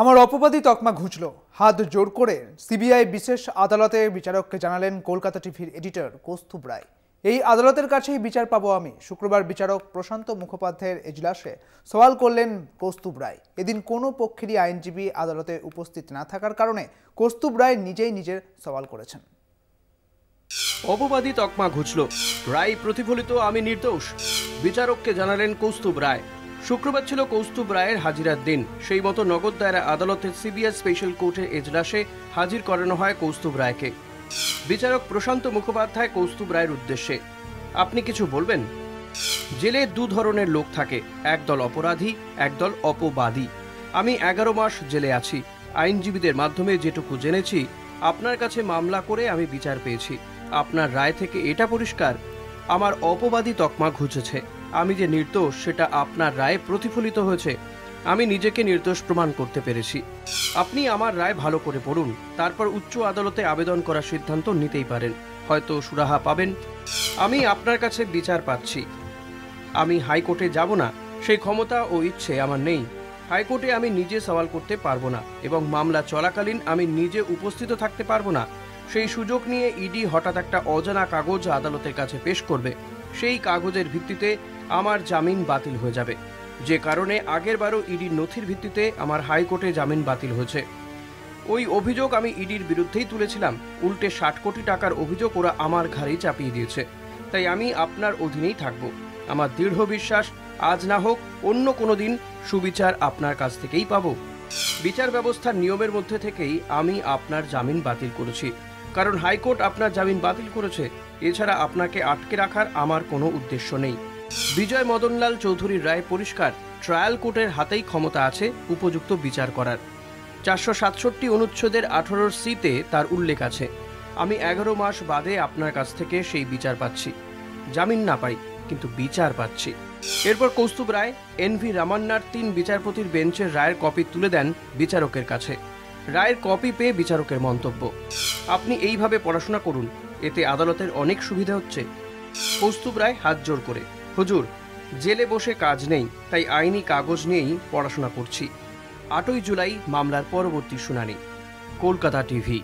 আমার অপবাদী তকমা ঘুচল। হাত জোর করে সিবিআই বিশেষ আদালতে বিচারককে জানালেন কলকাতা টিভির এডিটর কৌস্তুভ রায়। এই আদালতের কাছেই বিচার পাবো আমি। শুক্রবার বিচারক প্রশান্ত মুখোপাধ্যায়ের এজলাসে সওয়াল করলেন কৌস্তুভ রায়। এদিন কোনো পক্ষেরই আইনজীবী আদালতে উপস্থিত না থাকার কারণে কৌস্তুভ রায় নিজেই নিজের সওয়াল করেছেন। অপবাদী তকমা ঘুচল, রায় প্রতিফলিত, আমি নির্দোষ, বিচারককে জানালেন কৌস্তুভ রায়। শুক্রবার ছিল কৌস্তুভ রায়ের হাজিরার দিন। সেই মতো নগদ দায়রা আদালতের সিবিআই স্পেশাল কোর্টের এজলাসে হাজির করানো হয় কৌস্তুভ রায়কে। বিচারক প্রশান্ত মুখোপাধ্যায় কৌস্তুভ রায়ের উদ্দেশ্যে, আপনি কিছু বলবেন? জেলে দু ধরনের লোক থাকে, একদল অপরাধী, একদল অপবাদী। আমি 11 মাস জেলে আছি। আইনজীবীদের মাধ্যমে যেটুকু জেনেছি, আপনার কাছে মামলা করে আমি বিচার পেয়েছি। আপনার রায় থেকে এটা পরিষ্কার, আমার অপবাদী তকমা ঘুচেছে। আমি যে নির্দোষ সেটা আপনার রায়ে প্রতিফলিত হয়েছে। আমি নিজেকে নির্দোষ প্রমাণ করতে পেরেছি। আপনি আমার রায় ভালো করে পড়ুন, তারপর উচ্চ আদালতে আবেদন করার সিদ্ধান্ত নিতেই পারেন। হয়তো সুরাহা পাবেন। আমি আপনার কাছে বিচার পাচ্ছি। আমি হাইকোর্টে যাব না, সেই ক্ষমতা ও ইচ্ছে আমার নেই। হাইকোর্টে আমি নিজে সওয়াল করতে পারবো না এবং মামলা চলাকালীন আমি নিজে উপস্থিত থাকতে পারবো না। সেই সুযোগ নিয়ে ইডি হঠাৎ একটা অজানা কাগজ আদালতের কাছে পেশ করবে। সেই কাগজের ভিত্তিতে আমার জামিন বাতিল হয়ে যাবে, যে কারণে আগেরবারও ইডির নথির ভিত্তিতে আমার হাইকোর্টে জামিন বাতিল হয়েছে। ওই অভিযোগ আমি ইডির বিরুদ্ধেই তুলেছিলাম। উল্টে 60 কোটি টাকার অভিযোগ ওরা আমার ঘাড়েই চাপিয়ে দিয়েছে। তাই আমি আপনার অধীনেই থাকব। আমার দৃঢ় বিশ্বাস, আজ না হোক অন্য কোনো দিন সুবিচার আপনার কাছ থেকেই পাব। বিচার ব্যবস্থার নিয়মের মধ্যে থেকেই আমি আপনার জামিন বাতিল করেছি, কারণ হাইকোর্ট আপনার জামিন বাতিল করেছে। এছাড়া আপনাকে আটকে রাখার আমার কোনো উদ্দেশ্য নেই। বিজয় মদনলাল চৌধুরীর রায় পরিষ্কার, ট্রায়াল কোর্টের হাতেই ক্ষমতা আছে উপযুক্ত বিচার করার। 467 অনুচ্ছেদের 18 সিতে তার উল্লেখ আছে। আমি 11 মাস বাদে আপনার কাছ থেকে সেই বিচার পাচ্ছি। জামিন না পাই, কিন্তু বিচার পাচ্ছি। এরপর কৌস্তুভ রায় NV রামান্নার 3 বিচারপতির বেঞ্চের রায়ের কপি তুলে দেন বিচারকের কাছে। রায়ের কপি পেয়ে বিচারকের মন্তব্য, আপনি এইভাবে পড়াশোনা করুন, এতে আদালতের অনেক সুবিধা হচ্ছে। কৌস্তুভ রায় হাত জোর করে, হুজুর, জেলে বসে কাজ নেই, তাই আইনি কাগজ নিয়েই পড়াশোনা করছি। 8ই জুলাই মামলার পরবর্তী শুনানি। কলকাতা টিভি।